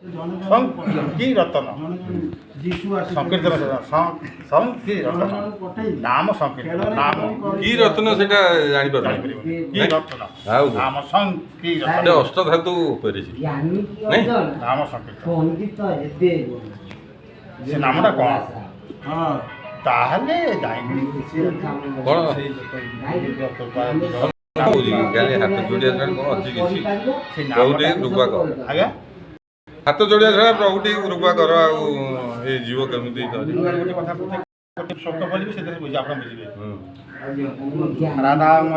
କି ରତନ ସଂକୀର୍ତ୍ତନ କି ରତନ ନାମ ସଂକୀର୍ତ୍ତନ ନାମ କି ରତ୍ନ ସେଟା ଜାଣିପାରୁନି କି ରତନ ଆଉ ନାମ କି ରତନ ଅଷ୍ଟଧାତୁ ଉପରେ ନାଇଁ ନାମ ସଂକୀର୍ତ୍ତନ ସେ ନାମଟା କ'ଣ ତାହେଲେ ଯାଇକିରି କ'ଣ କାଲି ହାତ ଯୋଡ଼ିଆ ଛଡ଼ା କ'ଣ ଅଛି କିଛି ପ୍ରଭୁ ଟିକେ କୃପା କର ଆଜ୍ଞା ହାତ ଯୋଡ଼ିଆ ଛଡ଼ା ପ୍ରଭୁ ଟିକେ କୃପା କର ଆଉ ଏ ଯିବ କେମିତି ଗୋଟେ କଥା ଶବ୍ଦ ବୋଲିବି ସେଥିରେ ବୁଝି ଆପଣ ବୁଝିବେ ରାଧାଙ୍ଗ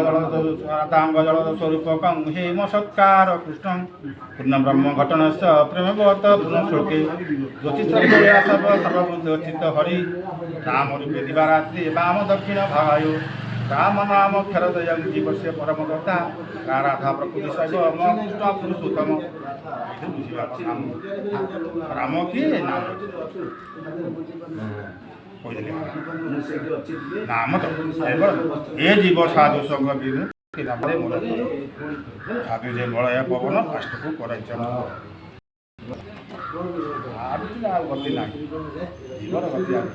ଜଳ ସ୍ୱରୂପ କଂ ହେମ ସତ୍କାର କୃଷ୍ଣ ପୂର୍ଣ୍ଣ ବ୍ରହ୍ମ ଘଟନଶ୍ଚ ପ୍ରେମବତ ପୂର୍ଣ୍ଣ ଶ୍ଲୋକେ ଜ୍ୟୋତିଷ ସର୍ବବୁଦ୍ଧିତ ହରି ରାମ ରୂପେ ଦିବାରାତ୍ରି ବାମ ଦକ୍ଷିଣ ଭାଗାୟୁ ରାମ ନାମ କ୍ଷରଦୟଂ ଜୀବସ୍ୟ ପରମ ଦତ୍ତା ରାଧା ପ୍ରକୃତି ଶୈବ କୃଷ୍ଣ ପୁରୁଷୋତ୍ତମ ବୁଝିବା ରାମ କିଏ ନାମ ନାମ ତ ଏ ଜୀବ ସାଧୁ ସଙ୍ଗ ବିମୁକ୍ତି ନାମରେ ମୂଳ ସାଧୁ ଯେ ମଳୟ ପବନ ପାଷ୍ଟକୁ କରାଇଚନ ଆଉ ଗତି ନାହିଁ ଜୀବର ଗତି ଆଉ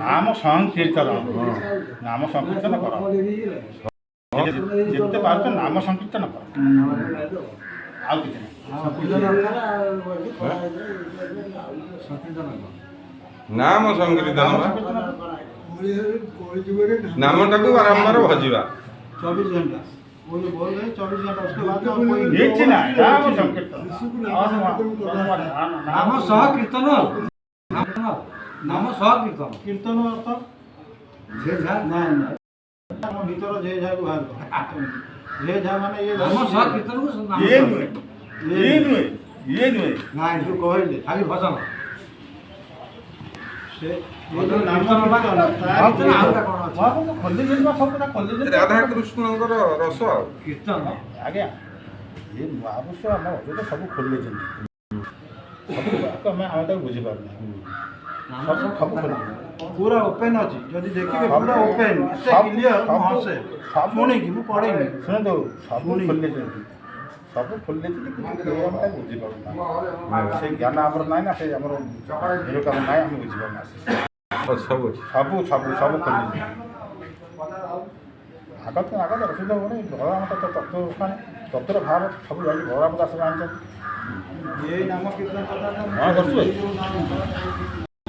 ନାମ ସଂକୀର୍ତ୍ତନ ନାମ ସଂକୀର୍ତ୍ତନ କର ଯେତେ ପାରୁଛ ନାମ ସଂକୀର୍ତ୍ତନ କର ଆଉ କିଛି ନାମ ସଂକୀର୍ତ୍ତନ ନାମଟାକୁ ବାରମ୍ବାର ଭଜିବା 24 घंटा वो जो बोल रहे 24 घंटा उसके बाद कोई नाम संकीर्तन नाम सह कीर्तन नाम सह कीर्तन कीर्तन अर्थ जे झा ना ना भीतर जे झा को बाहर जे झा माने ये नाम सह कीर्तन को ये नुए ना जो कहले खाली भजन ରାଧା କୃଷ୍ଣଙ୍କର ରସ କୀର୍ତ୍ତନ ଆଜ୍ଞା ଏ ମହାପୁରୁଷ ଆମ ଅଯୋଗ ସବୁ ଖୋଲିଛନ୍ତି ସବୁ ଆମେ ତାକୁ ବୁଝିପାରୁନା ସବୁ ପୁରା ଓପେନ୍ ଅଛି ଯଦି ଦେଖିବେ ପୁରା ଓପେନ୍ ଏତେ କ୍ଲିୟର ହସେ ଶୁଣିକି ମୁଁ ପଢ଼ିନି ଶୁଣନ୍ତୁ ସବୁ ଖୋଲିଛନ୍ତି ସବୁ ଖୋଲିଛନ୍ତି କିନ୍ତୁ ଆମେ ତାକୁ ବୁଝିପାରୁନା ସେ ଜ୍ଞାନ ଆମର ନାହିଁ ନା ସେ ଆମର କାମ ନାହିଁ ଆମେ ବୁଝିପାରୁନା ସବୁ ସବୁ ସବୁ ସବୁ ଖୋଲିଛନ୍ତି ଆଗତ ଅସୁବିଧା ହେବନି ଭଗବାନ ତ ତତ୍ତ୍ୱର ଭାବ ସବୁ ଜାଣି ଭଗବାନ ଦାସ ଜାଣିଛନ୍ତି ଏ ନାମ କୀର୍ତ୍ତନ କ'ଣ କରୁଛୁ